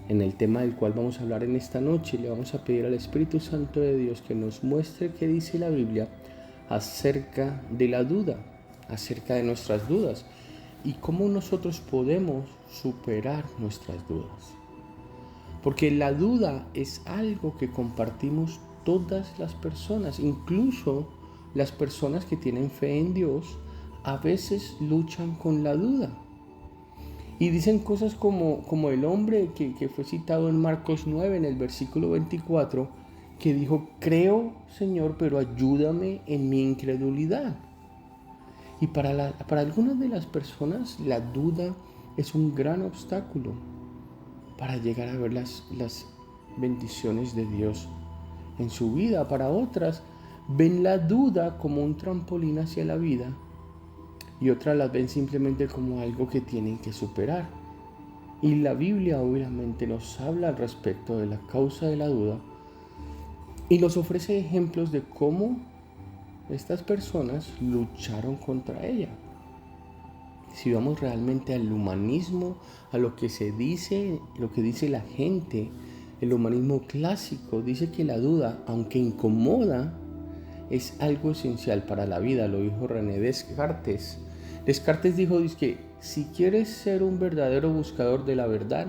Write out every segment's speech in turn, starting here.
en el tema del cual vamos a hablar en esta noche. Le vamos a pedir al Espíritu Santo de Dios que nos muestre qué dice la Biblia acerca de la duda, acerca de nuestras dudas y cómo nosotros podemos superar nuestras dudas. Porque la duda es algo que compartimos todas las personas, incluso las personas que tienen fe en Dios, a veces luchan con la duda. Y dicen cosas como el hombre que fue citado en Marcos 9, en el versículo 24, que dijo: creo, Señor, pero ayúdame en mi incredulidad. Y para algunas de las personas la duda es un gran obstáculo para llegar a ver las bendiciones de Dios en su vida. Para otras ven la duda como un trampolín hacia la vida y otras las ven simplemente como algo que tienen que superar. Y la Biblia obviamente nos habla al respecto de la causa de la duda y nos ofrece ejemplos de cómo estas personas lucharon contra ella. Si vamos realmente al humanismo, a lo que se dice, lo que dice la gente, el humanismo clásico dice que la duda, aunque incomoda, es algo esencial para la vida. Lo dijo René Descartes. Descartes dijo que si quieres ser un verdadero buscador de la verdad,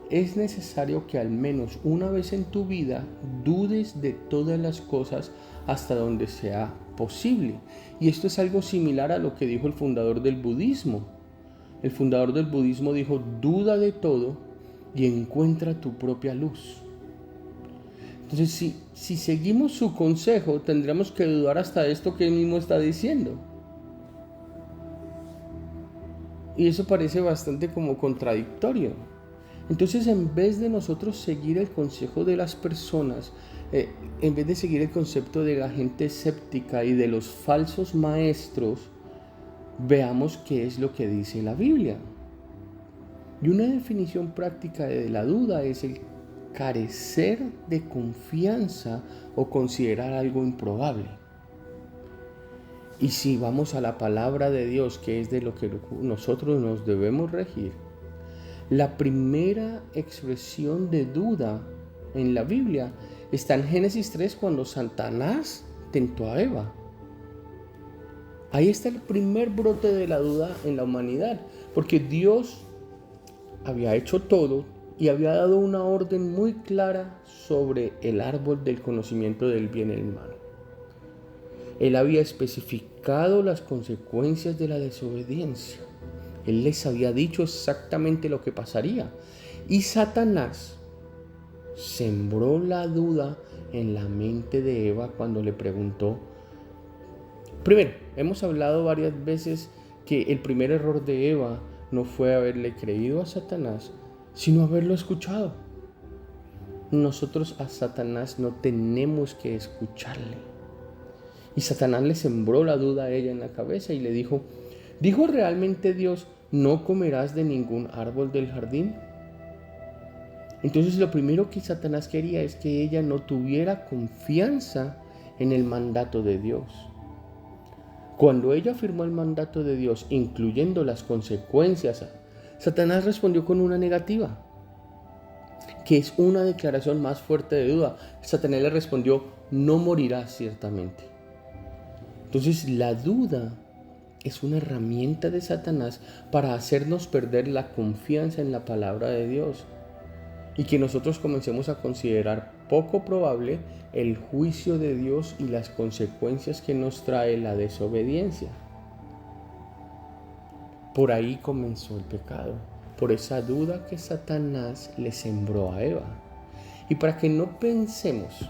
es necesario que al menos una vez en tu vida dudes de todas las cosas hasta donde sea posible. Y esto es algo similar a lo que dijo el fundador del budismo. El fundador del budismo dijo: duda de todo y encuentra tu propia luz. Entonces, si seguimos su consejo, tendremos que dudar hasta de esto que él mismo está diciendo. Y eso parece bastante como contradictorio. Entonces, en vez de nosotros seguir el consejo de las personas, en vez de seguir el concepto de la gente escéptica y de los falsos maestros, veamos qué es lo que dice la Biblia. Y una definición práctica de la duda es el carecer de confianza o considerar algo improbable. Y si vamos a la palabra de Dios, que es de lo que nosotros nos debemos regir, la primera expresión de duda en la Biblia está en Génesis 3, cuando Satanás tentó a Eva. Ahí está el primer brote de la duda en la humanidad, porque Dios había hecho todo y había dado una orden muy clara sobre el árbol del conocimiento del bien y el mal. Él había especificado las consecuencias de la desobediencia. Él les había dicho exactamente lo que pasaría. Y Satanás sembró la duda en la mente de Eva cuando le preguntó. Primero, hemos hablado varias veces que el primer error de Eva no fue haberle creído a Satanás, sino haberlo escuchado. Nosotros a Satanás no tenemos que escucharle. Y Satanás le sembró la duda a ella en la cabeza y le dijo: ¿dijo realmente Dios, no comerás de ningún árbol del jardín? Entonces lo primero que Satanás quería es que ella no tuviera confianza en el mandato de Dios. Cuando ella afirmó el mandato de Dios, incluyendo las consecuencias, Satanás respondió con una negativa, que es una declaración más fuerte de duda. Satanás le respondió: no morirás ciertamente. Entonces la duda es una herramienta de Satanás para hacernos perder la confianza en la palabra de Dios y que nosotros comencemos a considerar poco probable el juicio de Dios y las consecuencias que nos trae la desobediencia. Por ahí comenzó el pecado, por esa duda que Satanás le sembró a Eva. Y para que no pensemos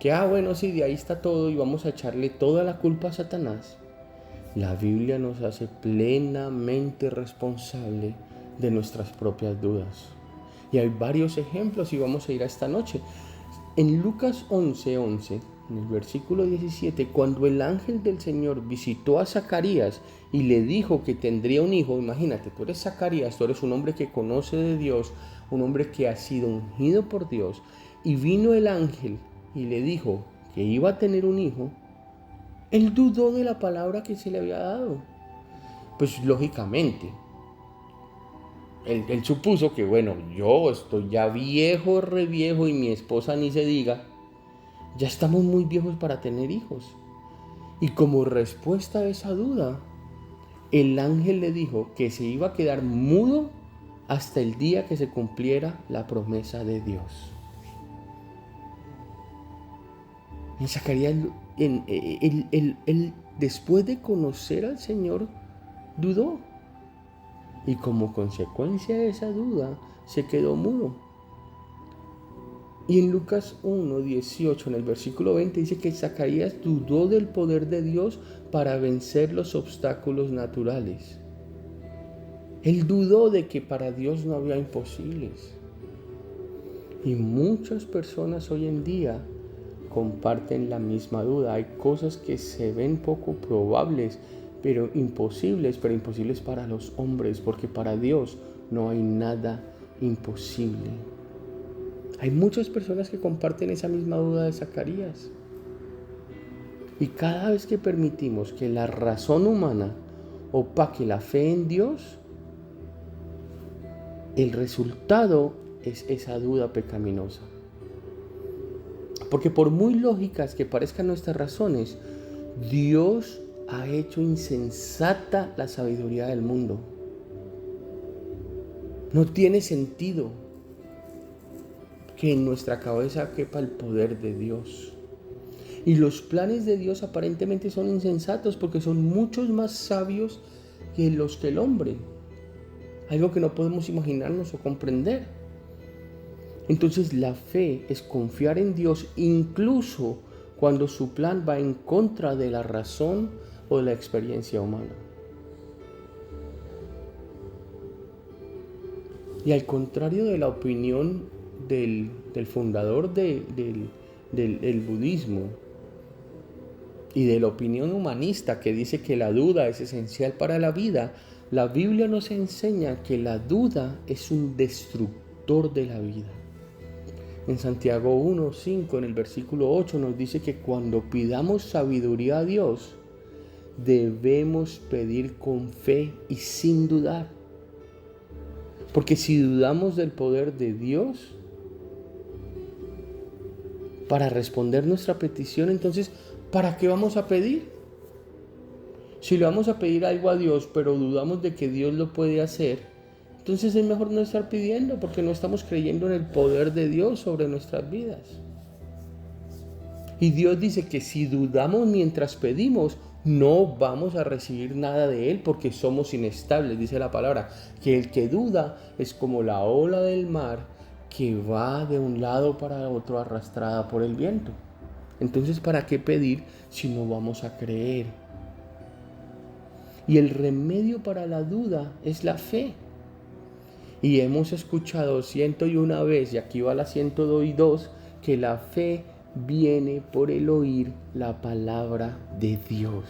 que, bueno, sí, de ahí está todo y vamos a echarle toda la culpa a Satanás, la Biblia nos hace plenamente responsable de nuestras propias dudas. Y hay varios ejemplos y vamos a ir a esta noche. En Lucas 11:11, en el versículo 17, cuando el ángel del Señor visitó a Zacarías y le dijo que tendría un hijo, imagínate, tú eres Zacarías, tú eres un hombre que conoce de Dios, un hombre que ha sido ungido por Dios, y vino el ángel y le dijo que iba a tener un hijo, él dudó de la palabra que se le había dado. Pues lógicamente, Él supuso que, bueno, yo estoy ya viejo, re viejo, y mi esposa ni se diga, ya estamos muy viejos para tener hijos. Y como respuesta a esa duda, el ángel le dijo que se iba a quedar mudo hasta el día que se cumpliera la promesa de Dios. En Zacarías, después de conocer al Señor, dudó. Y como consecuencia de esa duda, se quedó mudo. Y en Lucas 1:18, en el versículo 20, dice que Zacarías dudó del poder de Dios para vencer los obstáculos naturales. Él dudó de que para Dios no había imposibles. Y muchas personas hoy en día comparten la misma duda. Hay cosas que se ven poco probables, pero imposibles para los hombres, porque para Dios no hay nada imposible. Hay muchas personas que comparten esa misma duda de Zacarías. Y cada vez que permitimos que la razón humana opaque la fe en Dios, el resultado es esa duda pecaminosa. Porque por muy lógicas que parezcan nuestras razones, Dios ha hecho insensata la sabiduría del mundo. No tiene sentido que en nuestra cabeza quepa el poder de Dios. Y los planes de Dios aparentemente son insensatos porque son muchos más sabios que los que el hombre. Algo que no podemos imaginarnos o comprender. Entonces la fe es confiar en Dios incluso cuando su plan va en contra de la razón o de la experiencia humana. Y al contrario de la opinión del fundador del budismo y de la opinión humanista que dice que la duda es esencial para la vida, la Biblia nos enseña que la duda es un destructor de la vida. En Santiago 1:5, en el versículo 8, nos dice que cuando pidamos sabiduría a Dios, debemos pedir con fe y sin dudar. Porque si dudamos del poder de Dios para responder nuestra petición, entonces, ¿para qué vamos a pedir? Si le vamos a pedir algo a Dios, pero dudamos de que Dios lo puede hacer, entonces es mejor no estar pidiendo porque no estamos creyendo en el poder de Dios sobre nuestras vidas. Y Dios dice que si dudamos mientras pedimos, no vamos a recibir nada de Él porque somos inestables. Dice la palabra que el que duda es como la ola del mar que va de un lado para otro arrastrada por el viento. Entonces, ¿para qué pedir si no vamos a creer? Y el remedio para la duda es la fe. Y hemos escuchado 101 veces, y aquí va la 102, que la fe viene por el oír la palabra de Dios.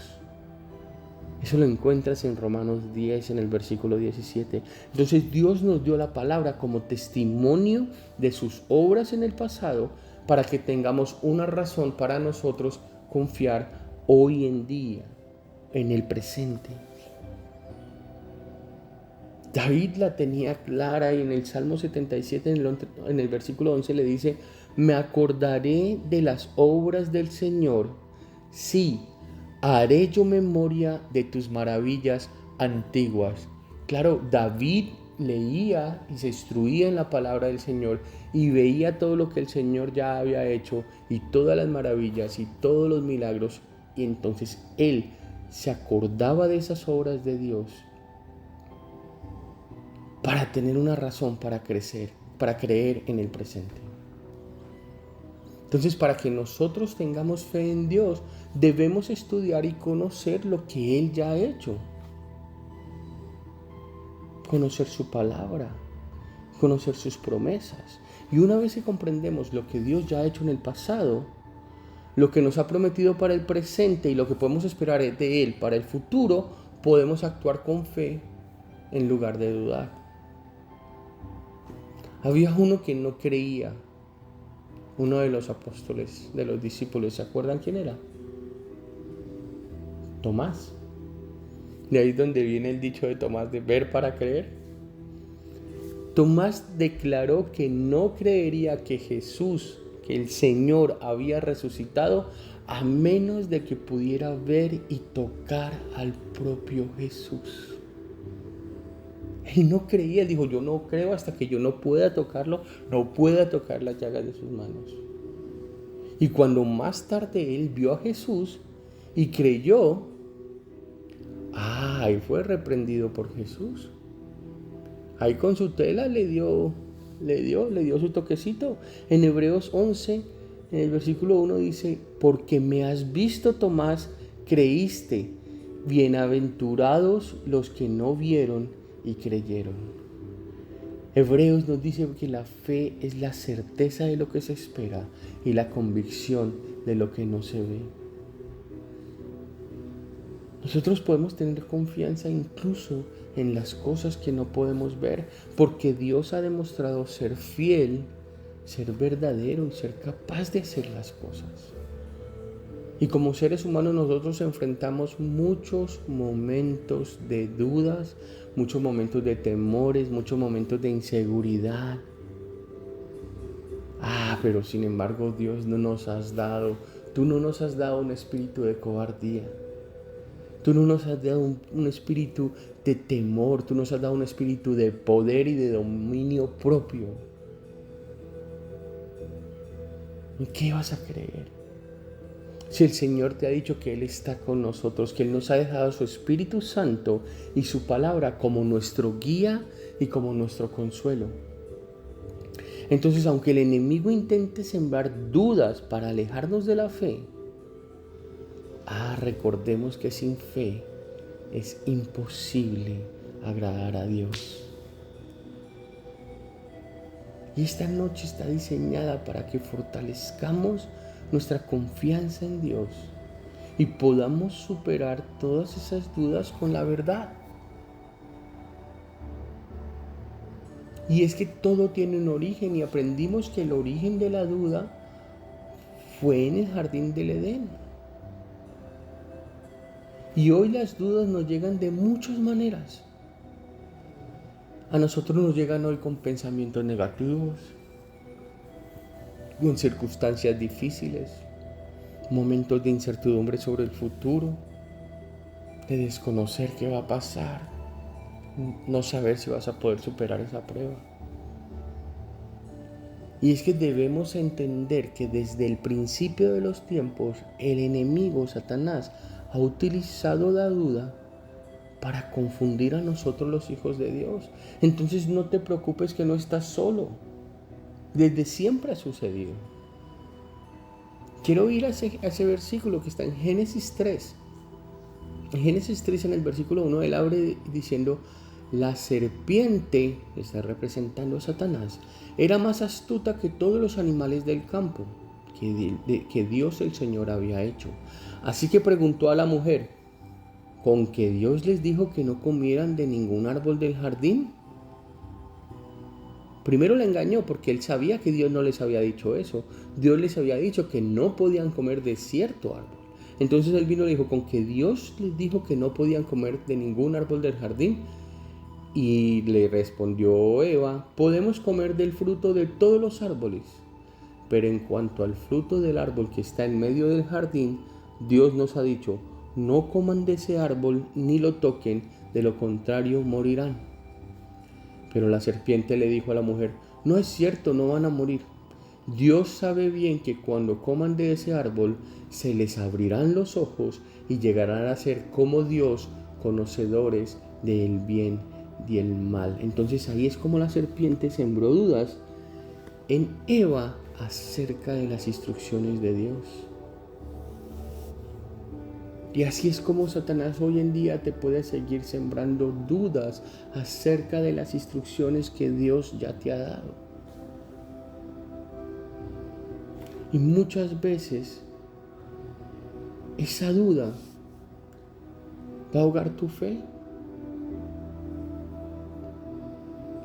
Eso lo encuentras en Romanos 10, en el versículo 17. Entonces Dios nos dio la palabra como testimonio de sus obras en el pasado para que tengamos una razón para nosotros confiar hoy en día, en el presente. David la tenía clara y en el Salmo 77, en el versículo 11 le dice: me acordaré de las obras del Señor, sí, haré yo memoria de tus maravillas antiguas. Claro, David leía y se instruía en la palabra del Señor y veía todo lo que el Señor ya había hecho y todas las maravillas y todos los milagros, y entonces él se acordaba de esas obras de Dios para tener una razón para crecer, para creer en el presente. Entonces, para que nosotros tengamos fe en Dios, debemos estudiar y conocer lo que Él ya ha hecho. Conocer su palabra, conocer sus promesas. Y una vez que comprendemos lo que Dios ya ha hecho en el pasado, lo que nos ha prometido para el presente y lo que podemos esperar de Él para el futuro, podemos actuar con fe en lugar de dudar. Había uno que no creía, uno de los apóstoles, de los discípulos. ¿Se acuerdan quién era? Tomás. De ahí es donde viene el dicho de Tomás de ver para creer. Tomás declaró que no creería que Jesús, que el Señor había resucitado, a menos de que pudiera ver y tocar al propio Jesús. Él no creía, él dijo, yo no creo hasta que yo no pueda tocarlo, no pueda tocar las llagas de sus manos. Y cuando más tarde él vio a Jesús y creyó, ahí fue reprendido por Jesús. Ahí con su tela le dio su toquecito. En Hebreos 11, en el versículo 1 dice, porque me has visto, Tomás, creíste. Bienaventurados los que no vieron y creyeron. Hebreos nos dice que la fe es la certeza de lo que se espera y la convicción de lo que no se ve. Nosotros podemos tener confianza incluso en las cosas que no podemos ver, porque Dios ha demostrado ser fiel, ser verdadero y ser capaz de hacer las cosas. Y como seres humanos nosotros enfrentamos muchos momentos de dudas, muchos momentos de temores, muchos momentos de inseguridad. Pero sin embargo Dios tú no nos has dado un espíritu de cobardía. Tú no nos has dado un espíritu de temor, tú nos has dado un espíritu de poder y de dominio propio. ¿En qué vas a creer? Si el Señor te ha dicho que Él está con nosotros, que Él nos ha dejado su Espíritu Santo y su palabra como nuestro guía y como nuestro consuelo. Entonces, aunque el enemigo intente sembrar dudas para alejarnos de la fe, recordemos que sin fe es imposible agradar a Dios. Y esta noche está diseñada para que fortalezcamos nuestra confianza en Dios y podamos superar todas esas dudas con la verdad. Y es que todo tiene un origen y aprendimos que el origen de la duda fue en el jardín del Edén. Y hoy las dudas nos llegan de muchas maneras. A nosotros nos llegan hoy con pensamientos negativos, con circunstancias difíciles, momentos de incertidumbre sobre el futuro, de desconocer qué va a pasar, no saber si vas a poder superar esa prueba. Y es que debemos entender que desde el principio de los tiempos, el enemigo, Satanás, ha utilizado la duda para confundir a nosotros los hijos de Dios. Entonces no te preocupes que no estás solo. Desde siempre ha sucedido. Quiero ir a ese versículo que está en Génesis 3. En Génesis 3, en el versículo 1, él abre diciendo, la serpiente, que está representando a Satanás, era más astuta que todos los animales del campo que Dios el Señor había hecho. Así que preguntó a la mujer, ¿con que Dios les dijo que no comieran de ningún árbol del jardín? Primero la engañó porque él sabía que Dios no les había dicho eso. Dios les había dicho que no podían comer de cierto árbol. Entonces él vino y le dijo, ¿con que Dios les dijo que no podían comer de ningún árbol del jardín? Y le respondió Eva, podemos comer del fruto de todos los árboles, pero en cuanto al fruto del árbol que está en medio del jardín, Dios nos ha dicho, no coman de ese árbol ni lo toquen, de lo contrario morirán. Pero la serpiente le dijo a la mujer, no es cierto, no van a morir. Dios sabe bien que cuando coman de ese árbol, se les abrirán los ojos y llegarán a ser como Dios, conocedores del bien y el mal. Entonces ahí es como la serpiente sembró dudas en Eva acerca de las instrucciones de Dios. Y así es como Satanás hoy en día te puede seguir sembrando dudas acerca de las instrucciones que Dios ya te ha dado. Y muchas veces esa duda va a ahogar tu fe.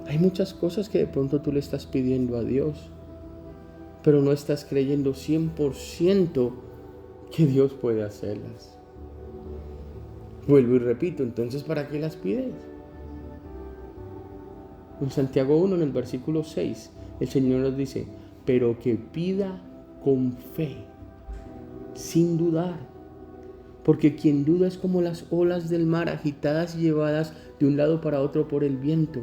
Hay muchas cosas que de pronto tú le estás pidiendo a Dios, pero no estás creyendo 100% que Dios puede hacerlas. Vuelvo y repito, entonces ¿para qué las pides? En Santiago 1, en el versículo 6, el Señor nos dice, pero que pida con fe, sin dudar. Porque quien duda es como las olas del mar agitadas y llevadas de un lado para otro por el viento.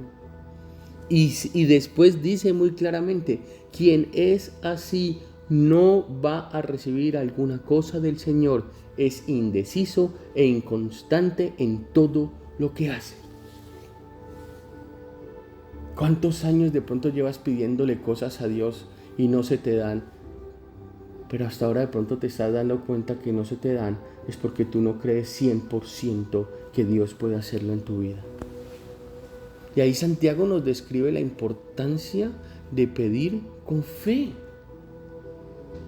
Y después dice muy claramente, quien es así no va a recibir alguna cosa del Señor, es indeciso e inconstante en todo lo que hace. ¿Cuántos años de pronto llevas pidiéndole cosas a Dios y no se te dan? Pero hasta ahora de pronto te estás dando cuenta que no se te dan, es porque tú no crees 100% que Dios puede hacerlo en tu vida. Y ahí Santiago nos describe la importancia de pedir con fe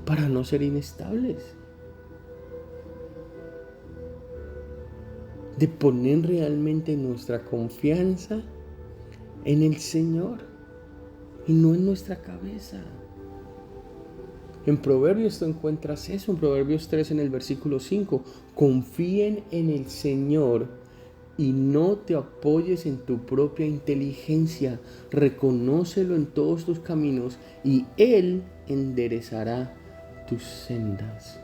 para no ser inestables. De poner realmente nuestra confianza en el Señor y no en nuestra cabeza. En Proverbios tú encuentras eso, en Proverbios 3 en el versículo 5. Confíen en el Señor y no te apoyes en tu propia inteligencia. Reconócelo en todos tus caminos y Él enderezará tus sendas.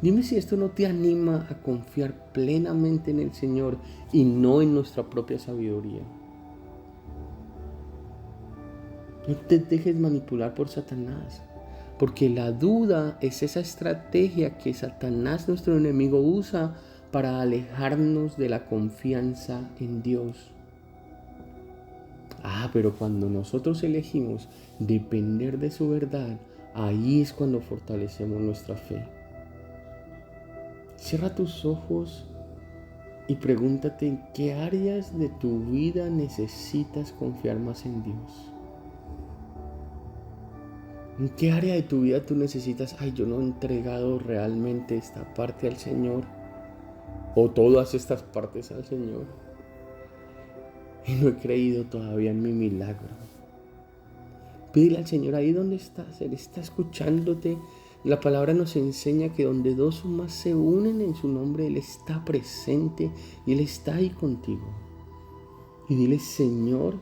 Dime si esto no te anima a confiar plenamente en el Señor y no en nuestra propia sabiduría. No te dejes manipular por Satanás, porque la duda es esa estrategia que Satanás, nuestro enemigo, usa para alejarnos de la confianza en Dios. Pero cuando nosotros elegimos depender de su verdad, ahí es cuando fortalecemos nuestra fe. Cierra tus ojos y pregúntate en qué áreas de tu vida necesitas confiar más en Dios. ¿En qué área de tu vida tú necesitas, yo no he entregado realmente esta parte al Señor? O todas estas partes al Señor. Y no he creído todavía en mi milagro. Pídele al Señor ahí donde estás. Él está escuchándote. La palabra nos enseña que donde dos o más se unen en su nombre, Él está presente y Él está ahí contigo. Y dile, Señor,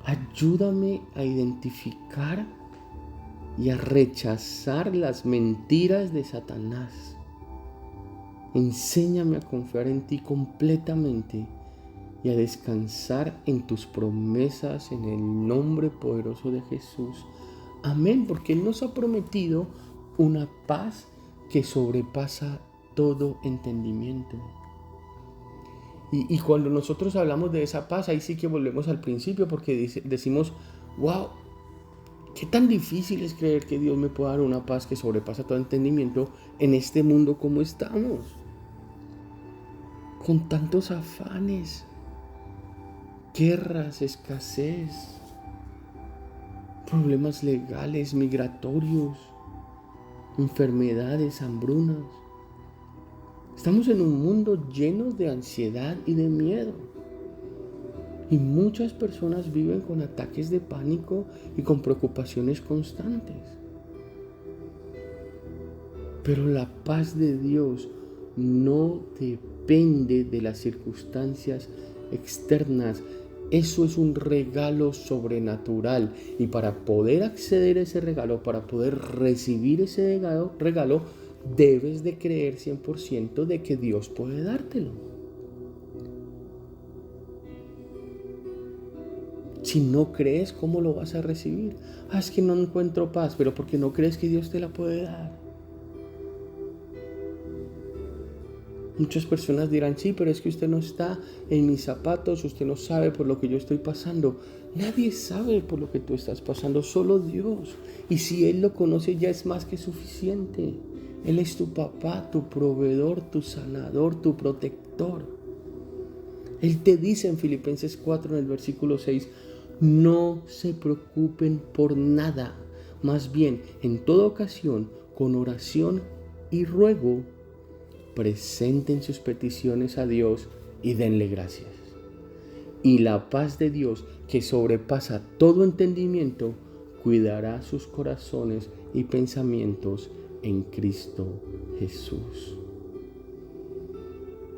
ayúdame a identificar y a rechazar las mentiras de Satanás. Enséñame a confiar en ti completamente y a descansar en tus promesas en el nombre poderoso de Jesús. Amén, porque Él nos ha prometido una paz que sobrepasa todo entendimiento. Y cuando nosotros hablamos de esa paz, ahí sí que volvemos al principio, porque decimos, wow, qué tan difícil es creer que Dios me pueda dar una paz que sobrepasa todo entendimiento en este mundo como estamos, con tantos afanes, guerras, escasez, problemas legales, migratorios, enfermedades, hambrunas. Estamos en un mundo lleno de ansiedad y de miedo. Y muchas personas viven con ataques de pánico y con preocupaciones constantes. Pero la paz de Dios no depende de las circunstancias externas. Eso es un regalo sobrenatural. Y para poder acceder a ese regalo, para poder recibir ese regalo, debes de creer 100% de que Dios puede dártelo. Si no crees, ¿cómo lo vas a recibir? Es que no encuentro paz, pero porque no crees que Dios te la puede dar. Muchas personas dirán, sí, pero es que usted no está en mis zapatos, usted no sabe por lo que yo estoy pasando. Nadie sabe por lo que tú estás pasando, solo Dios. Y si Él lo conoce, ya es más que suficiente. Él es tu papá, tu proveedor, tu sanador, tu protector. Él te dice en Filipenses 4, en el versículo 6, no se preocupen por nada, más bien, en toda ocasión, con oración y ruego, presenten sus peticiones a Dios y denle gracias. Y la paz de Dios, que sobrepasa todo entendimiento, cuidará sus corazones y pensamientos en Cristo Jesús.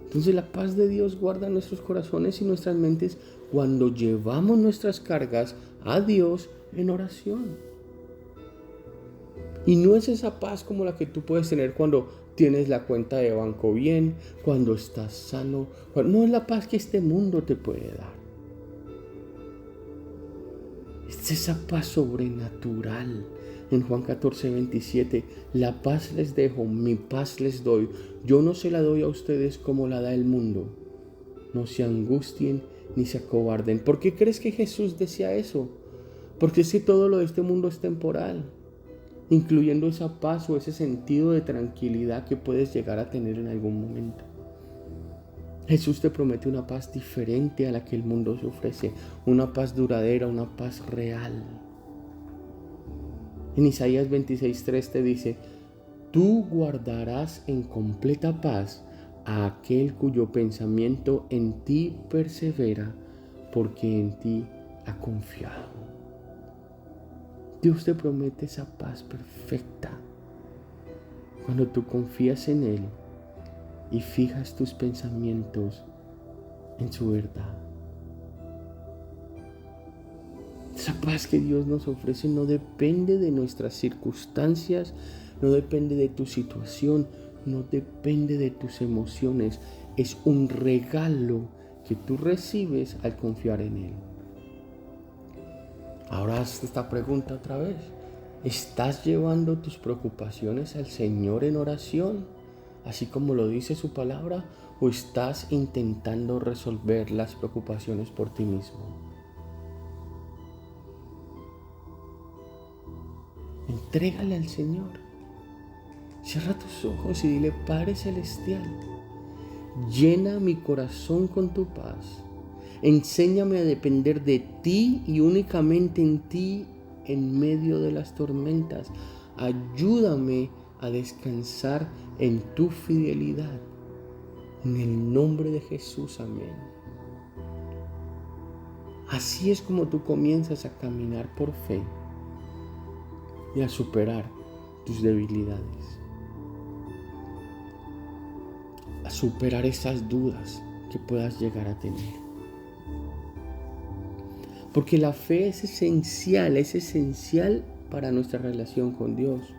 Entonces la paz de Dios guarda nuestros corazones y nuestras mentes cuando llevamos nuestras cargas a Dios en oración. Y no es esa paz como la que tú puedes tener cuando tienes la cuenta de banco bien, cuando estás sano. No es la paz que este mundo te puede dar. Es esa paz sobrenatural. En Juan 14:27, la paz les dejo, mi paz les doy. Yo no se la doy a ustedes como la da el mundo. No se angustien ni se acobarden. ¿Por qué crees que Jesús decía eso? Porque es que todo lo de este mundo es temporal, incluyendo esa paz o ese sentido de tranquilidad que puedes llegar a tener en algún momento. Jesús te promete una paz diferente a la que el mundo se ofrece, una paz duradera, una paz real. En Isaías 26:3 te dice: tú guardarás en completa paz a aquel cuyo pensamiento en ti persevera, porque en ti ha confiado. Dios te promete esa paz perfecta cuando tú confías en Él y fijas tus pensamientos en su verdad. Esa paz que Dios nos ofrece no depende de nuestras circunstancias, no depende de tu situación, no depende de tus emociones. Es un regalo que tú recibes al confiar en Él. Ahora haz esta pregunta otra vez. ¿Estás llevando tus preocupaciones al Señor en oración, así como lo dice su palabra, o estás intentando resolver las preocupaciones por ti mismo? Entrégale al Señor. Cierra tus ojos y dile: Padre Celestial, llena mi corazón con tu paz. Enséñame a depender de ti y únicamente en ti en medio de las tormentas. Ayúdame a descansar en tu fidelidad. En el nombre de Jesús, amén. Así es como tú comienzas a caminar por fe y a superar tus debilidades, a superar esas dudas que puedas llegar a tener. Porque la fe es esencial para nuestra relación con Dios.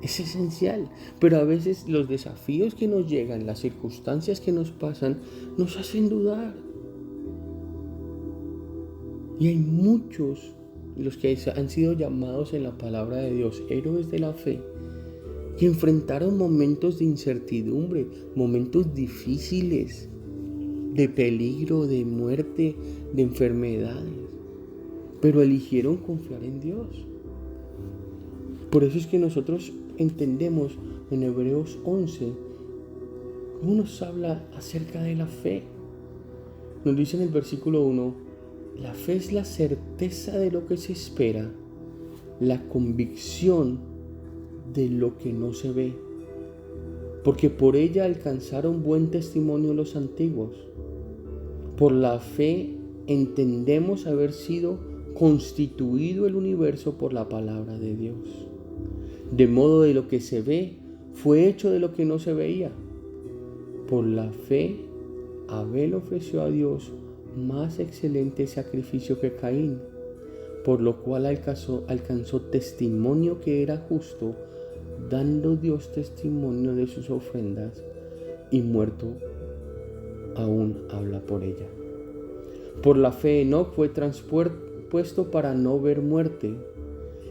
Es esencial, pero a veces los desafíos que nos llegan, las circunstancias que nos pasan, nos hacen dudar. Y hay muchos, los que han sido llamados en la palabra de Dios, héroes de la fe, que enfrentaron momentos de incertidumbre, momentos difíciles, de peligro, de muerte, de enfermedades, pero eligieron confiar en Dios. Por eso es que nosotros entendemos en Hebreos 11 cómo nos habla acerca de la fe. Nos dice en el versículo 1: la fe es la certeza de lo que se espera, la convicción de lo que no se ve, porque por ella alcanzaron buen testimonio los antiguos. Por la fe entendemos haber sido constituido el universo por la palabra de Dios, de modo de lo que se ve fue hecho de lo que no se veía. Por la fe Abel ofreció a Dios más excelente sacrificio que Caín, por lo cual alcanzó testimonio que era justo, dando Dios testimonio de sus ofrendas, y muerto aún habla por ella. Por la fe Enoc fue traspuesto para no ver muerte,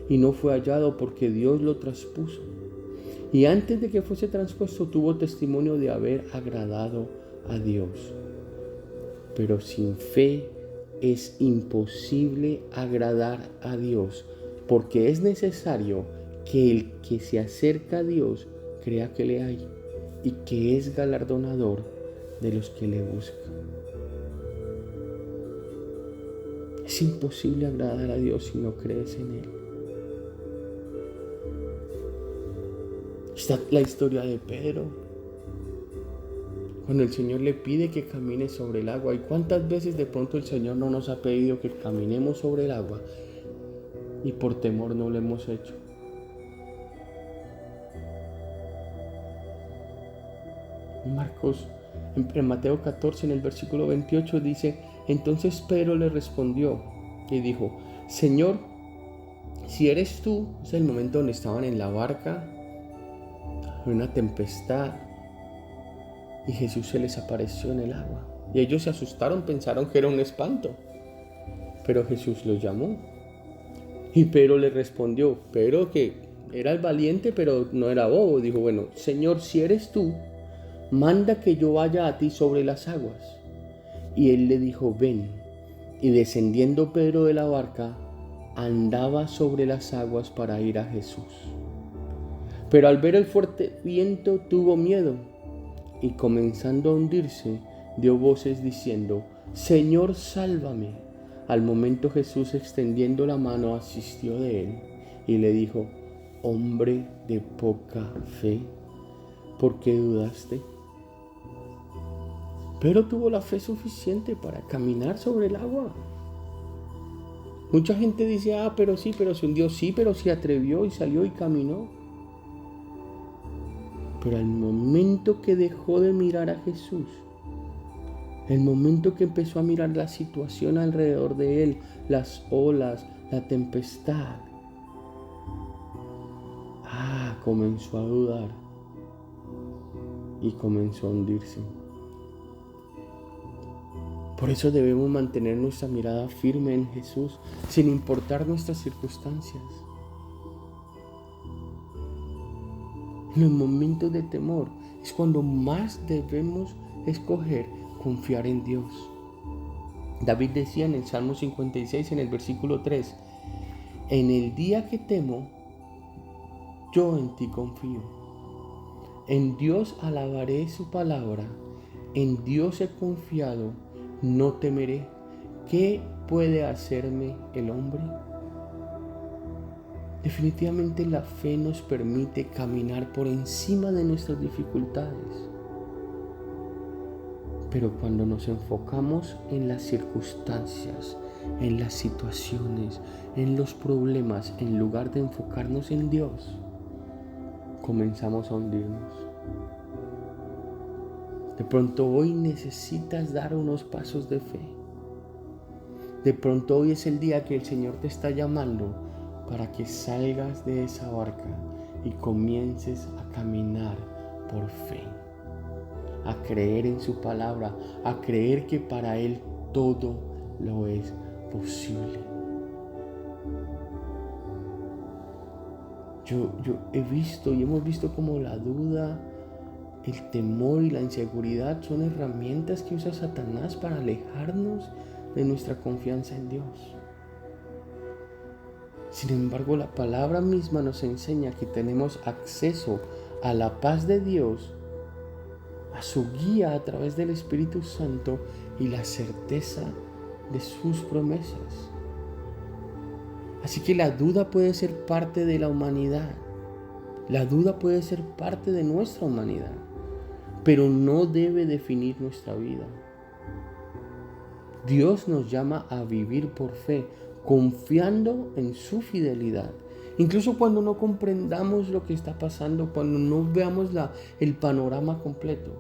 y no fue hallado porque Dios lo traspuso. Y antes de que fuese traspuesto tuvo testimonio de haber agradado a Dios. Pero sin fe es imposible agradar a Dios, porque es necesario que el que se acerca a Dios crea que le hay y que es galardonador de los que le buscan. Es imposible agradar a Dios si no crees en Él. Está la historia de Pedro, cuando el Señor le pide que camine sobre el agua. ¿Y cuántas veces de pronto el Señor no nos ha pedido que caminemos sobre el agua y por temor no lo hemos hecho? Marcos En Mateo 14, en el versículo 28 dice: entonces Pedro le respondió y dijo: Señor, si eres tú. Es el momento donde estaban en la barca, en una tempestad, y Jesús se les apareció en el agua. Y ellos se asustaron, pensaron que era un espanto. Pero Jesús los llamó. Y Pedro le respondió, Pedro, que era el valiente, pero no era bobo, dijo: bueno, Señor, si eres tú, manda que yo vaya a ti sobre las aguas. Y él le dijo: ven. Y descendiendo Pedro de la barca, andaba sobre las aguas para ir a Jesús. Pero al ver el fuerte viento tuvo miedo, y comenzando a hundirse, dio voces diciendo: Señor, sálvame. Al momento Jesús, extendiendo la mano, asistió de él y le dijo: hombre de poca fe, ¿por qué dudaste? Pero tuvo la fe suficiente para caminar sobre el agua. Mucha gente dice: pero sí, pero se hundió. Sí, pero se atrevió y salió y caminó. Pero al momento que dejó de mirar a Jesús, el momento que empezó a mirar la situación alrededor de él, las olas, la tempestad, comenzó a dudar y comenzó a hundirse. Por eso debemos mantener nuestra mirada firme en Jesús, sin importar nuestras circunstancias. En los momentos de temor es cuando más debemos escoger confiar en Dios. David decía en el Salmo 56, en el versículo 3, en el día que temo, yo en ti confío. En Dios alabaré su palabra, en Dios he confiado, no temeré. ¿Qué puede hacerme el hombre? Definitivamente la fe nos permite caminar por encima de nuestras dificultades. Pero cuando nos enfocamos en las circunstancias, en las situaciones, en los problemas, en lugar de enfocarnos en Dios, comenzamos a hundirnos. De pronto hoy necesitas dar unos pasos de fe. De pronto hoy es el día que el Señor te está llamando para que salgas de esa barca y comiences a caminar por fe, a creer en su palabra, a creer que para Él todo lo es posible. Yo he visto y hemos visto cómo la duda, el temor y la inseguridad son herramientas que usa Satanás para alejarnos de nuestra confianza en Dios. Sin embargo, la palabra misma nos enseña que tenemos acceso a la paz de Dios, a su guía a través del Espíritu Santo y la certeza de sus promesas. Así que la duda puede ser parte de la humanidad. La duda puede ser parte de nuestra humanidad, pero no debe definir nuestra vida. Dios nos llama a vivir por fe, confiando en su fidelidad. Incluso cuando no comprendamos lo que está pasando, cuando no veamos el panorama completo.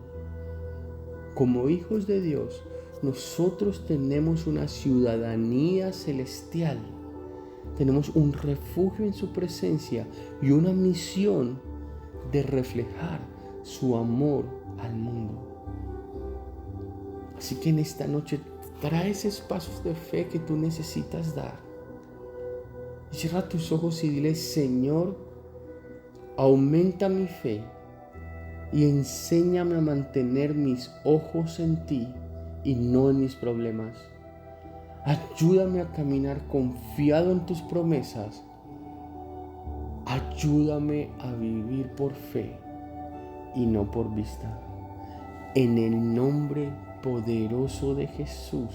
Como hijos de Dios, nosotros tenemos una ciudadanía celestial. Tenemos un refugio en su presencia y una misión de reflejar su amor al mundo. Así que en esta noche trae esos pasos de fe que tú necesitas dar. Y cierra tus ojos y dile: Señor, aumenta mi fe y enséñame a mantener mis ojos en ti y no en mis problemas. Ayúdame a caminar confiado en tus promesas. Ayúdame a vivir por fe y no por vista. En el nombre poderoso de Jesús.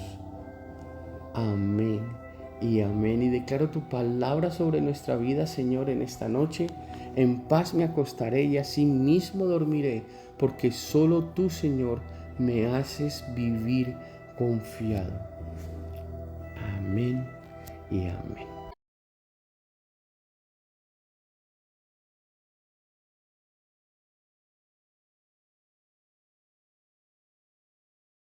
Amén y amén. Y declaro tu palabra sobre nuestra vida, Señor, en esta noche. En paz me acostaré y así mismo dormiré, porque solo tú, Señor, me haces vivir confiado. Amén y amén.